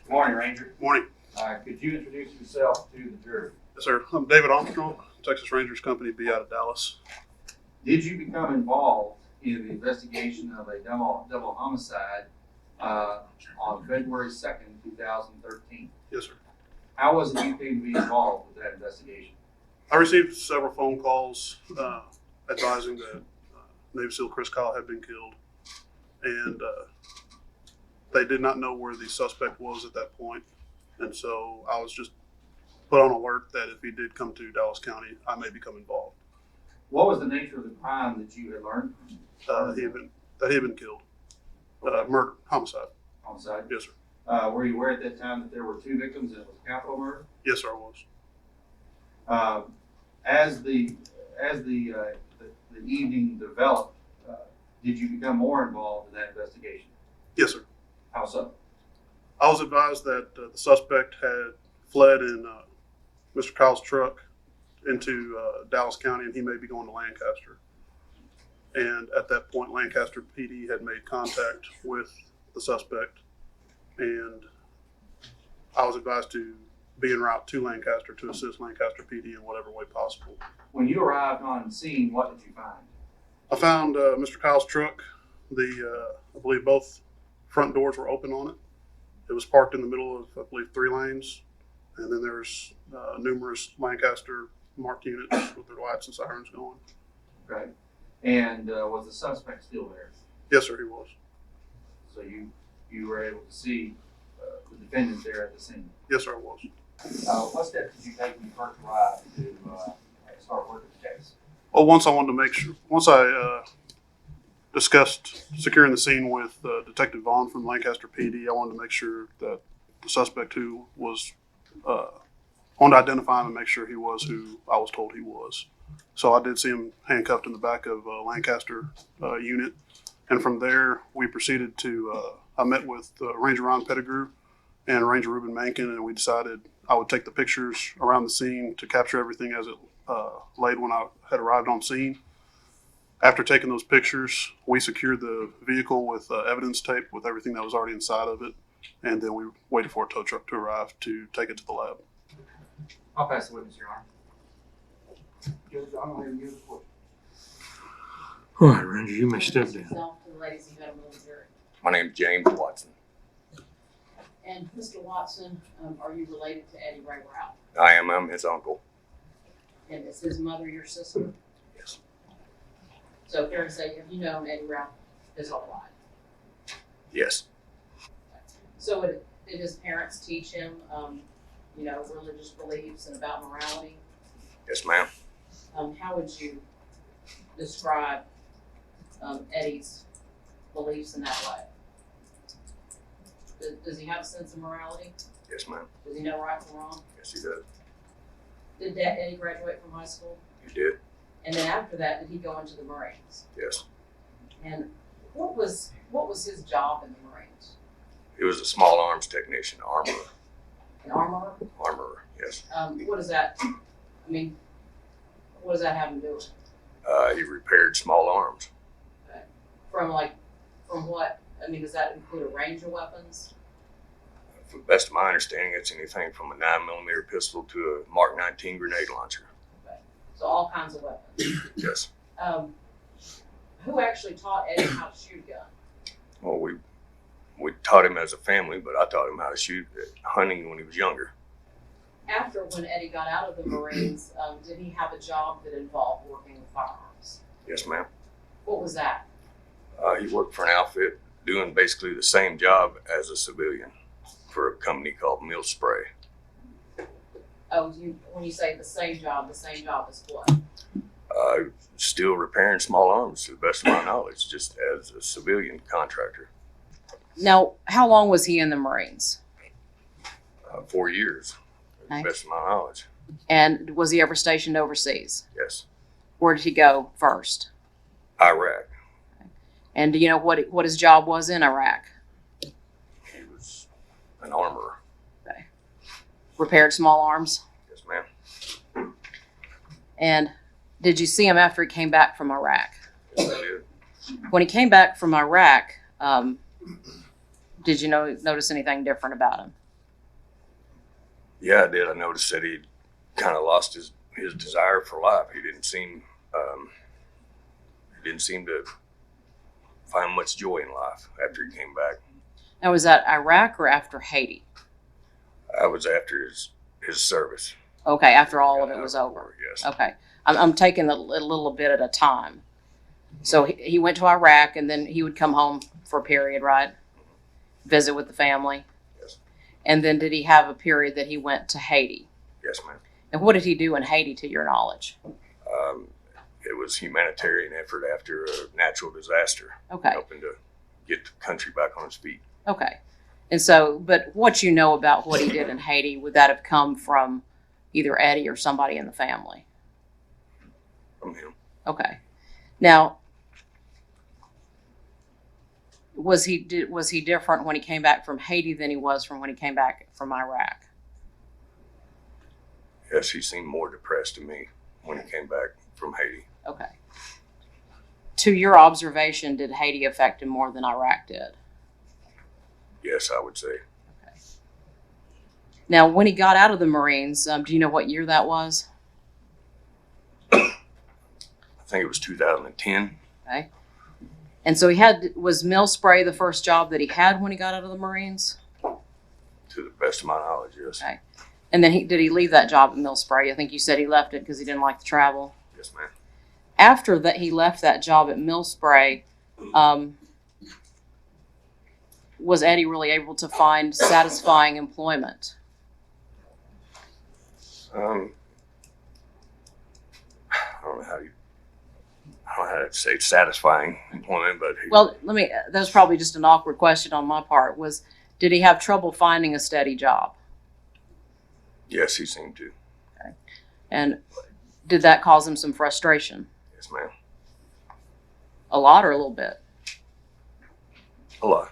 Good morning, Ranger. Morning. Could you introduce yourself to the jury? Yes, sir. I'm David Armstrong, Texas Rangers Company B out of Dallas. Did you become involved in the investigation of a double homicide on February 2nd, 2013? Yes, sir. How was it you came to be involved with that investigation? I received several phone calls advising that Navy SEAL Chris Kyle had been killed, and they did not know where the suspect was at that point. And so I was just put on alert that if he did come to Dallas County, I may become involved. What was the nature of the crime that you had learned? He had been killed. Murder, homicide. Homicide? Yes, sir. Were you aware at that time that there were two victims and it was capital murder? Yes, sir, I was. As the evening developed, did you become more involved in that investigation? Yes, sir. How so? I was advised that the suspect had fled in Mr. Kyle's truck into Dallas County, and he may be going to Lancaster. And at that point, Lancaster PD had made contact with the suspect, and I was advised to be en route to Lancaster to assist Lancaster PD in whatever way possible. When you arrived on scene, what did you find? I found Mr. Kyle's truck. I believe both front doors were open on it. It was parked in the middle of, I believe, 3 lanes, and then there's numerous Lancaster marked units with their lights and sirens going. Right. And was the suspect still there? Yes, sir, he was. So you were able to see the defendant there at the scene? Yes, sir, I was. What steps did you take when you first arrived to start working the case? Well, once I discussed securing the scene with Detective Vaughn from Lancaster PD, I wanted to make sure that the suspect who was, wanted to identify him and make sure he was who I was told he was. So I did see him handcuffed in the back of a Lancaster unit. And from there, we proceeded to, I met with Ranger Ron Pettigrew and Ranger Ruben Mankin, and we decided I would take the pictures around the scene to capture everything as it laid when I had arrived on scene. After taking those pictures, we secured the vehicle with evidence tape with everything that was already inside of it, and then we waited for a tow truck to arrive to take it to the lab. I'll pass the witness, Your Honor. Judge, I'm going to give the court. All right, Ranger, you may step down. My name is James Watson. And Mr. Watson, are you related to Eddie Ray Rao? I am. I'm his uncle. And is his mother your sister? Yes. So fair to say, have you known Eddie Rao his whole life? Yes. So did his parents teach him, religious beliefs and about morality? Yes, ma'am. How would you describe Eddie's beliefs in that way? Does he have a sense of morality? Yes, ma'am. Does he know right from wrong? Yes, he does. Did Eddie graduate from high school? He did. And then after that, did he go into the Marines? Yes. And what was his job in the Marines? He was a small arms technician, armorer. An armorer? Armorer, yes. What does that? What does that have to do with it? He repaired small arms. From what? Does that include a range of weapons? For the best of my understanding, it's anything from a 9mm pistol to a Mark 19 grenade launcher. Okay. So all kinds of weapons. Yes. Who actually taught Eddie how to shoot a gun? Well, we taught him as a family, but I taught him how to shoot at hunting when he was younger. After when Eddie got out of the Marines, did he have a job that involved working with firearms? Yes, ma'am. What was that? He worked for an outfit doing basically the same job as a civilian for a company called Mill Spray. Oh, when you say the same job is what? Still repairing small arms to the best of my knowledge, just as a civilian contractor. Now, how long was he in the Marines? 4 years, to the best of my knowledge. And was he ever stationed overseas? Yes. Where did he go first? Iraq. And do you know what his job was in Iraq? He was an armorer. Okay. Repaired small arms? Yes, ma'am. And did you see him after he came back from Iraq? Yes, I did. When he came back from Iraq, did you notice anything different about him? Yeah, I did. I noticed that he kind of lost his desire for life. He didn't seem to find much joy in life after he came back. Now, was that Iraq or after Haiti? I was after his service. Okay, after all of Got it out was the over. war, yes. Okay, I'm taking a little bit at a time. So he went to Iraq, and then he would come home for a period, right? Visit with the family. Yes. And then did he have a period that he went to Haiti? Yes, ma'am. And what did he do in Haiti, to your knowledge? It was humanitarian effort after a natural disaster, Okay, helping to get the country back on its feet. okay. And so, but what you know about what he did in Haiti, would that have come from either Eddie or somebody in the family? From him. Okay. Now, was he different when he came back from Haiti than he was from when he came back from Iraq? Yes, he seemed more depressed to me when he came back from Haiti. Okay. To your observation, did Haiti affect him more than Iraq did? Yes, I would say. Now, when he got out of the Marines, do you know what year that was? I think it was 2010. Okay. And so was mill spray the first job that he had when he got out of the Marines? To the best of my knowledge, yes. Okay. And then did he leave that job at mill spray? I think you said he left it because he didn't like the travel. Yes, ma'am. After that, he left that job at mill spray. Was Eddie really able to find satisfying employment? I don't know how to say satisfying employment, but Well, that was probably just an awkward question on my part. Did he have trouble finding a steady job? yes, he seemed to. And did that cause him some frustration? Yes, ma'am. A lot or a little bit? A lot.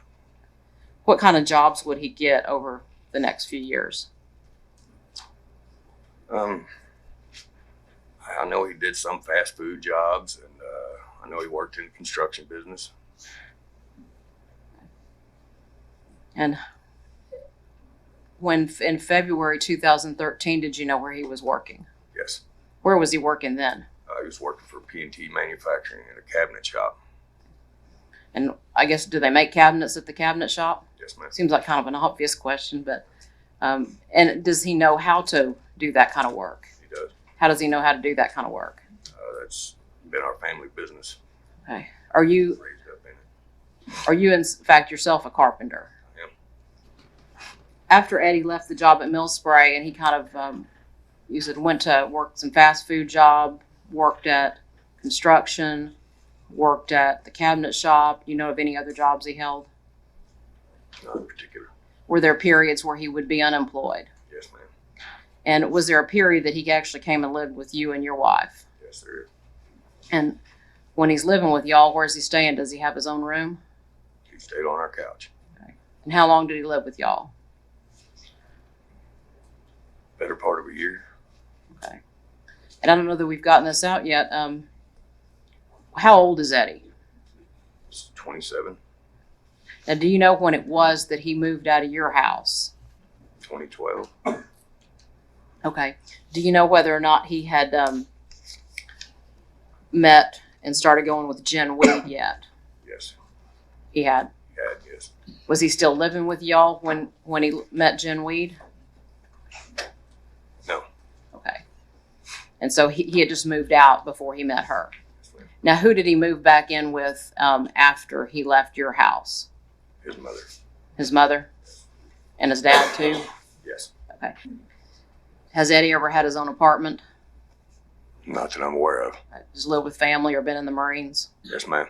What kind of jobs would he get over the next few years? I know he did some fast food jobs, and I know he worked in the construction business. And when in February 2013, did you know where he was working? Yes. Where was he working then? He was working for P&T Manufacturing in a cabinet shop. And I guess, do they make cabinets at the cabinet shop? Yes, ma'am. Seems like kind of an obvious question, but and does he know how to do that kind of work? He does. How does he know how to do that kind of work? That's been our family business. Okay. Are you Raised up in it. in fact yourself a carpenter? I am. After Eddie left the job at Mill Spray and he kind of, you said went to work some fast food job, worked at construction, worked at the cabinet shop. You know of any other jobs he held? Not in particular. Were there periods where he would be unemployed? Yes, ma'am. And was there a period that he actually came and lived with you and your wife? Yes, there is. And when he's living with y'all, where's he staying? Does he have his own room? He stayed on our couch. And how long did he live with y'all? Better part of a year. Okay. And I don't know that we've gotten this out yet. How old is Eddie? It's 27, Now, do you know when it was that he moved out of your house? 2012. Okay. Do you know whether or not he had met and started going with Jen Weed yet? Yes. He had. Yes. Was he still living with y'all when he met Jen Weed? No. Okay. And so he had just moved out before he met her. Yes, ma'am. Now, who did he move back in with after he left your house? His mother. His mother? And his dad, too? Yes. Okay. Has Eddie ever had his own apartment? Not that I'm aware of. Just lived with family or been in the Marines? Yes, ma'am.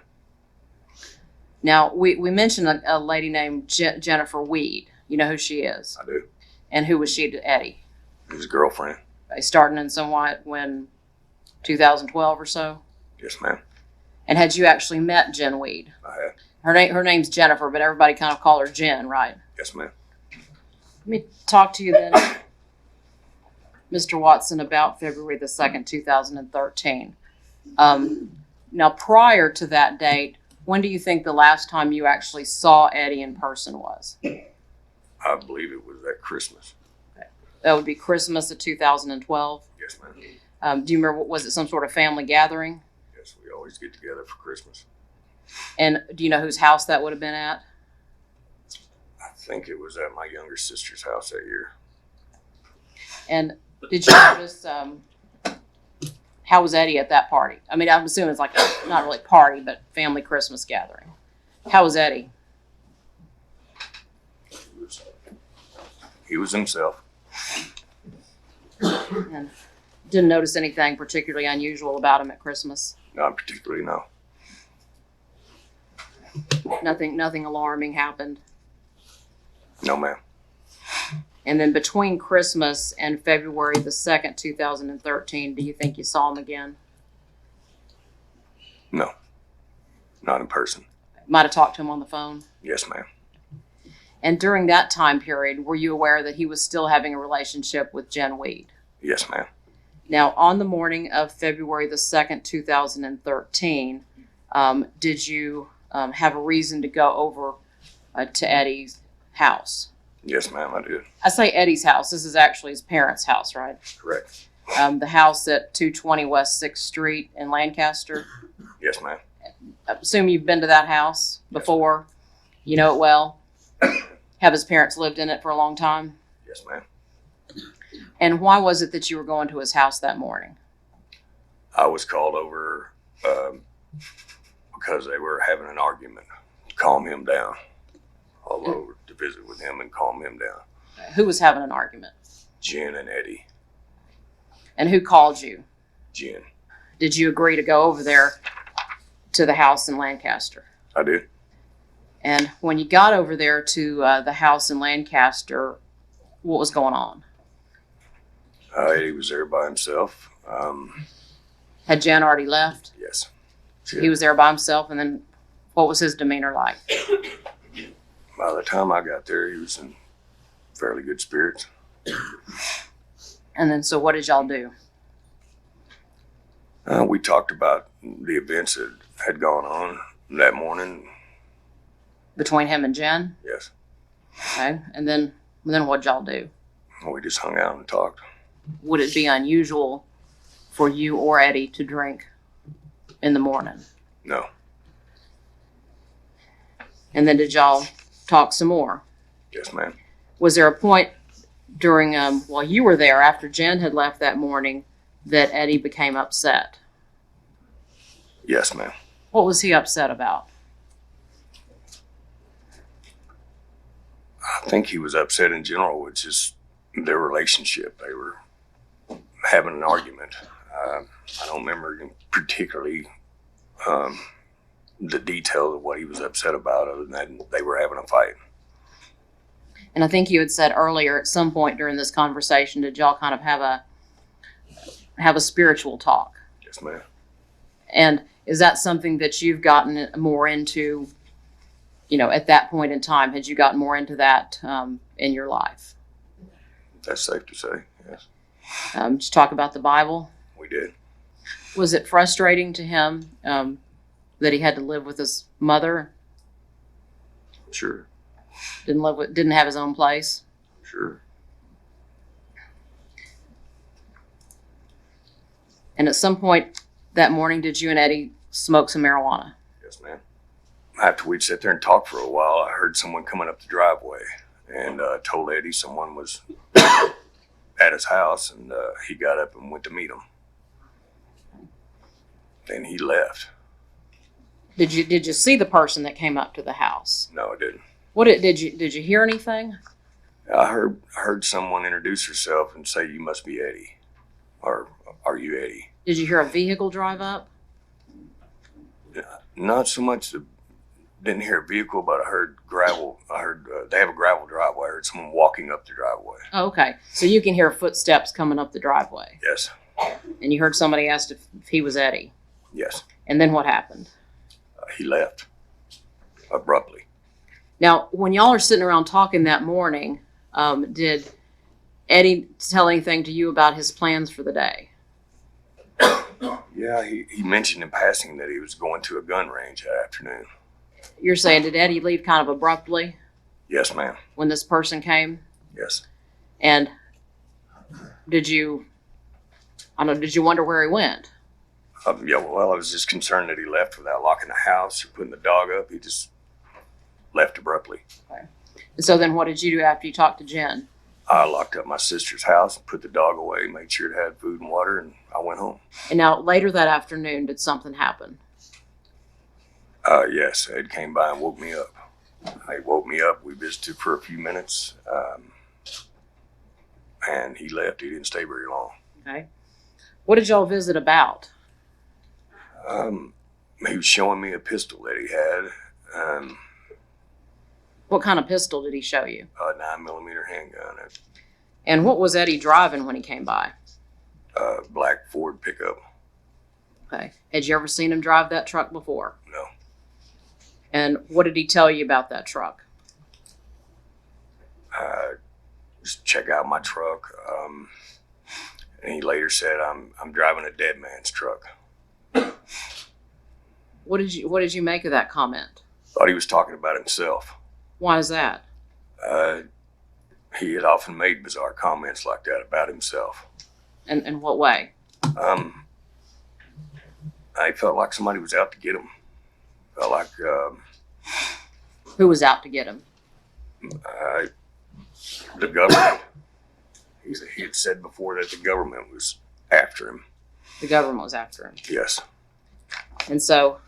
Now, we mentioned a lady named Jennifer Weed. You know who she is? I do. And who was she to Eddie? His girlfriend. Starting in somewhat when 2012 or so? Yes, ma'am. And had you actually met Jen Weed? I have. Her name's Jennifer, but everybody kind of call her Jen, right? Yes, ma'am. Let me talk to you then, Mr. Watson, about February the 2nd, 2013. Now, prior to that date, when do you think the last time you actually saw Eddie in person was? I believe it was at Christmas. That would be Christmas of 2012. Yes, ma'am. Do you remember, was it some sort of family gathering? Yes, we always get together for Christmas. And do you know whose house that would have been at? I think it was at my younger sister's house that year. And did you notice, how was Eddie at that party? I mean, I'm assuming it's like a, not really party, but family Christmas gathering. How was Eddie? He was himself. And didn't notice anything particularly unusual about him at Christmas? Not particularly, no. Nothing alarming happened. No, ma'am. And then between Christmas and February the 2nd, 2013, do you think you saw him again? No. Not in person. Might have talked to him on the phone. Yes, ma'am. And during that time period, were you aware that he was still having a relationship with Jen Weed? Yes, ma'am. Now, on the morning of February the 2nd, 2013, did you have a reason to go over to Eddie's house? Yes, ma'am, I did. I say Eddie's house. This is actually his parents' house, right? Correct. The house at 220 West 6th Street in Lancaster. Yes, ma'am. I assume you've been to that house before. You know it well. Have his parents lived in it for a long time? Yes, ma'am. And why was it that you were going to his house that morning? I was called over because they were having an argument. Calm him down. All over to visit with him and calm him down. Who was having an argument? Jen and Eddie. And who called you? Jen. Did you agree to go over there to the house in Lancaster? I did. And when you got over there to the house in Lancaster, what was going on? Eddie was there by himself. Had Jen already left? Yes. He was there by himself, and then what was his demeanor like? By the time I got there, he was in fairly good spirits. And then, so what did y'all do? We talked about the events that had gone on that morning. Between him and Jen? Yes. Okay. And then what'd y'all do? We just hung out and talked. Would it be unusual for you or Eddie to drink in the morning? No. And then did y'all talk some more? Yes, ma'am. Was there a point during, while you were there, after Jen had left that morning, that Eddie became upset? Yes, ma'am. What was he upset about? I think he was upset in general with just their relationship. They were having an argument. I don't remember particularly the details of what he was upset about, other than that they were having a fight. And I think you had said earlier at some point during this conversation, did y'all kind of have a spiritual talk? Yes, ma'am. And is that something that you've gotten more into, at that point in time? Had you gotten more into that in your life? That's safe to say, yes. Did you talk about the Bible? We did. Was it frustrating to him that he had to live with his mother? Sure. Didn't have his own place? Sure. And at some point that morning, did you and Eddie smoke some marijuana? Yes, ma'am. After we'd sit there and talk for a while, I heard someone coming up the driveway and told Eddie someone was at his house, and he got up and went to meet him. Then he left. Did you see the person that came up to the house? No, I didn't. Did you hear anything? I heard someone introduce herself and say, "You must be Eddie," or "Are you Eddie?" Did you hear a vehicle drive up? Not so much. Didn't hear a vehicle, but I heard gravel. I heard they have a gravel driveway. I heard someone walking up the driveway. Oh, okay. So you can hear footsteps coming up the driveway. Yes. And you heard somebody asked if he was Eddie. Yes. And then what happened? He left abruptly. Now, when y'all are sitting around talking that morning, did Eddie tell anything to you about his plans for the day? Yeah, he mentioned in passing that he was going to a gun range that afternoon. You're saying, did Eddie leave kind of abruptly Yes, ma'am. when this person came? Yes. And did you, I don't know, did you wonder where he went? Yeah, well, I was just concerned that he left without locking the house or putting the dog up. He just left abruptly. And so then what did you do after you talked to Jen? I locked up my sister's house, put the dog away, made sure it had food and water, and I went home. And now later that afternoon, did something happen? Yes, Ed came by and woke me up. He woke me up. We visited for a few minutes, and he left. He didn't stay very long. Okay. What did y'all visit about? He was showing me a pistol that he had, What kind of pistol did he show you? a 9mm handgun, And what was Eddie driving when he came by? a black Ford pickup. Okay. Had you ever seen him drive that truck before? No. And what did he tell you about that truck? Just check out my truck. And he later said, I'm driving a dead man's truck. What did you make of that comment? Thought he was talking about himself. Why is that? He had often made bizarre comments like that about himself. And in what way? I felt like somebody was out to get him. Felt like Who was out to get him? the government. He had said before that the government was after him. The government was after him. Yes. And so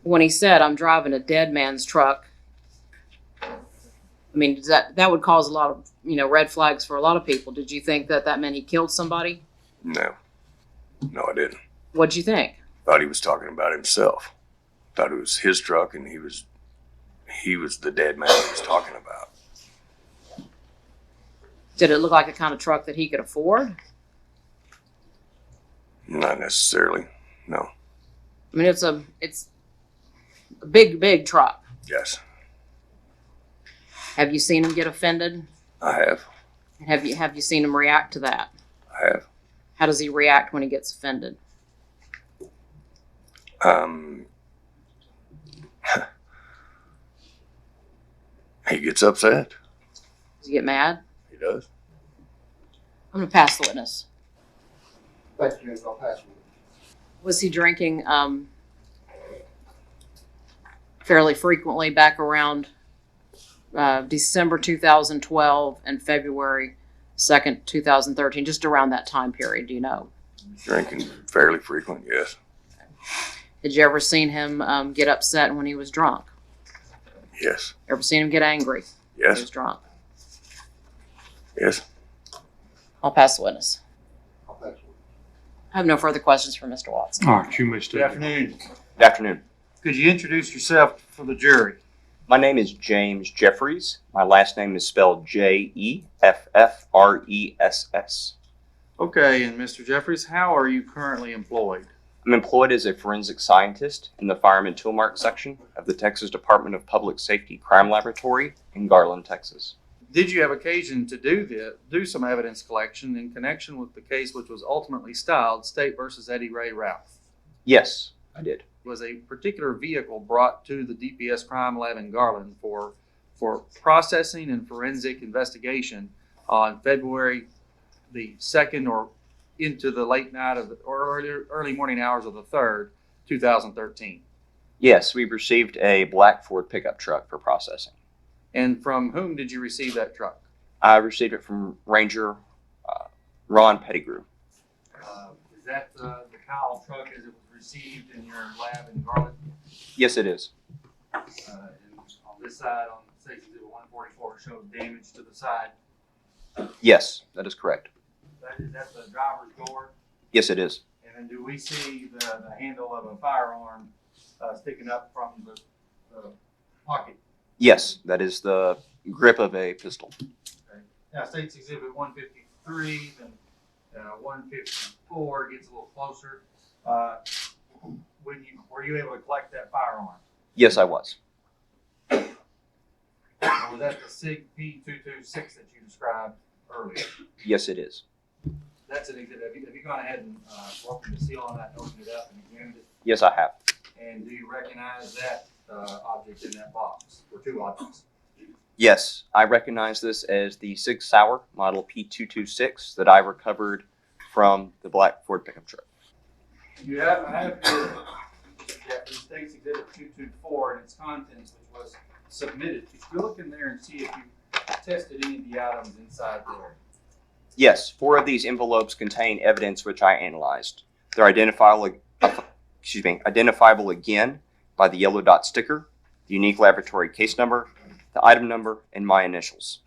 when he said, I'm driving a dead man's truck, I mean, that would cause a lot of, red flags for a lot of people. Did you think that meant he killed somebody? No. No, I didn't. What'd you think? Thought he was talking about himself. Thought it was his truck and he was the dead man he was talking about. Did it look like a kind of truck that he could afford? Not necessarily. No. I mean, it's a big truck. Yes. Have you seen him get offended? I have. Have you seen him react to that? I have. How does he react when he gets offended? He gets upset. Does he get mad? He does. I'm gonna pass the witness. Thank you, I'll pass you. Was he drinking fairly frequently back around December 2012 and February 2nd, 2013, just around that time period, do you know? Drinking fairly frequent, yes. Did you ever seen him get upset when he was drunk? Yes. Ever seen him get angry when he was Yes. drunk? Yes. I'll pass the witness. I'll pass you. I have no further questions for Mr. Watson. All right, you may Good step down. afternoon. Good afternoon. Could you introduce yourself for the jury? My name is James Jeffries. My last name is spelled Jeffreys. Okay, and Mr. Jeffries, how are you currently employed? I'm employed as a forensic scientist in the Fireman Tool Mart section of the Texas Department of Public Safety Crime Laboratory in Garland, Texas. Did you have occasion to do some evidence collection in connection with the case which was ultimately styled State versus Eddie Ray Ralph? Yes, I did. Was a particular vehicle brought to the DPS crime lab in Garland for processing and forensic investigation on February the 2nd or into the late night or early morning hours of the 3rd, 2013. Yes, we received a black Ford pickup truck for processing. And from whom did you receive that truck? I received it from Ranger Ron Pettigrew. Is that the Kyle truck as it was received in your lab in Garland? Yes, it is. And on this side, on Safety Exhibit 144, it shows damage to the side. Yes, that is correct. Is that the driver's door? Yes, it is. And then do we see the handle of a firearm sticking up from the pocket? Yes, that is the grip of a pistol. Okay. Now, States Exhibit 153 and 154 gets a little closer. Were you able to collect that firearm? Yes, I was. Or was that the SIG P226 that you described earlier? Yes, it is. That's an exhibit. Have you gone ahead and broken the seal on that and opened it up and examined it? Yes, I have. And do you recognize that object in that box, or two objects? Yes, I recognize this as the Sig Sauer model P226 that I recovered from the black Ford pickup truck. I have here, the State's Exhibit 224 and its contents, which was submitted. If you look in there and see if you tested any of the items inside there. Yes, 4 of these envelopes contain evidence which I analyzed. They're identifiable again by the yellow dot sticker, the unique laboratory case number, the item number, and my initials.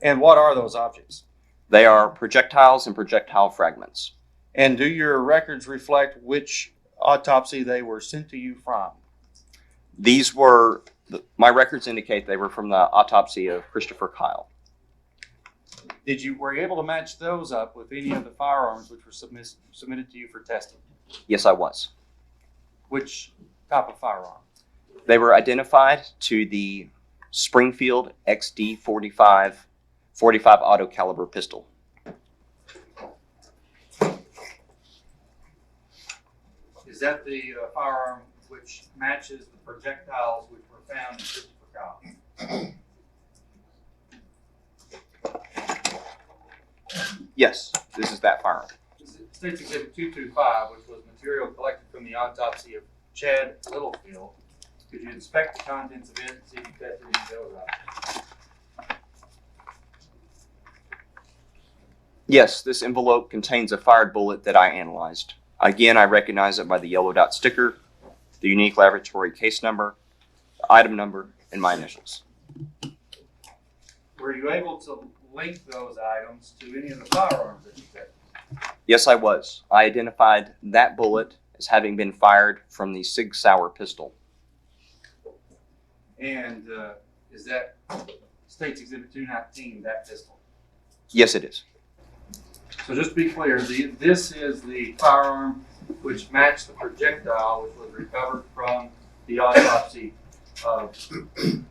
And what are those objects? They are projectiles and projectile fragments. And do your records reflect which autopsy they were sent to you from? My records indicate they were from the autopsy of Christopher Kyle. Were you able to match those up with any of the firearms which were submitted to you for testing? Yes, I was. Which type of firearm? They were identified to the Springfield XD 45 auto caliber pistol. Is that the firearm which matches the projectiles which were found in Christopher Kyle? Yes, this is that firearm. State's Exhibit 225, which was material collected from the autopsy of Chad Littlefield. Could you inspect the contents of it and see if you tested any of those items? Yes, this envelope contains a fired bullet that I analyzed. Again, I recognize it by the yellow dot sticker, the unique laboratory case number, the item number, and my initials. Were you able to link those items to any of the firearms that you tested? Yes, I was. I identified that bullet as having been fired from the Sig Sauer pistol. And is that State's Exhibit 219, that pistol? Yes, it is. So just to be clear, this is the firearm which matched the projectile which was recovered from the autopsy of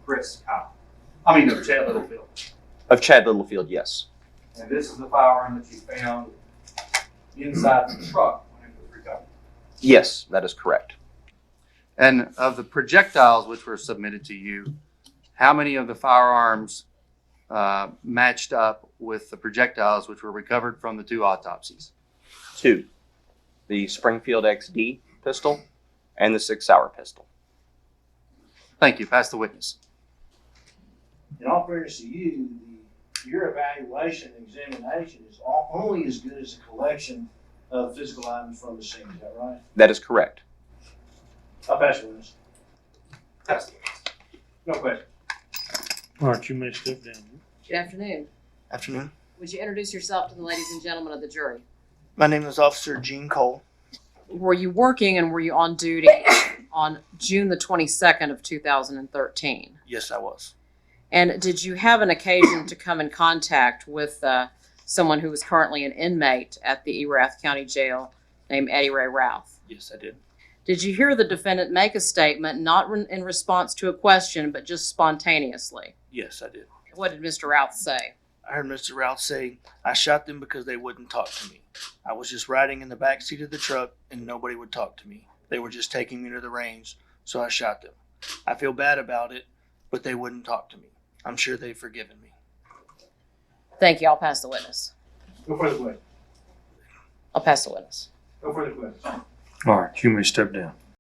Chris Kyle. Of Chad Littlefield. Of Chad Littlefield, yes. And this is the firearm that you found inside the truck when it was recovered. Yes, that is correct. And of the projectiles which were submitted to you, how many of the firearms matched up with the projectiles which were recovered from the 2 autopsies? 2, the Springfield XD pistol and the Sig Sauer pistol. Thank you. Pass the witness. In all fairness to you, your evaluation and examination is only as good as the collection of physical items from the scene. Is that right? That is correct. I'll pass the witness. Pass the witness. No question. All right, you may step down. Good afternoon. Afternoon. Would you introduce yourself to the ladies and gentlemen of the jury? My name is Officer Gene Cole. Were you working and were you on duty on June the 22nd of 2013? Yes, I was. And did you have an occasion to come in contact with someone who was currently an inmate at the Erath County Jail named Eddie Ray Routh? Yes, I did. Did you hear the defendant make a statement not in response to a question, but just spontaneously? Yes, I did. What did Mr. Routh say? I heard Mr. Routh say, I shot them because they wouldn't talk to me. I was just riding in the back seat of the truck and nobody would talk to me. They were just taking me to the range, so I shot them. I feel bad about it, but they wouldn't talk to me. I'm sure they've forgiven me. Thank you. I'll pass the witness. No further question. I'll pass the witness. No further question. All right, you may step down.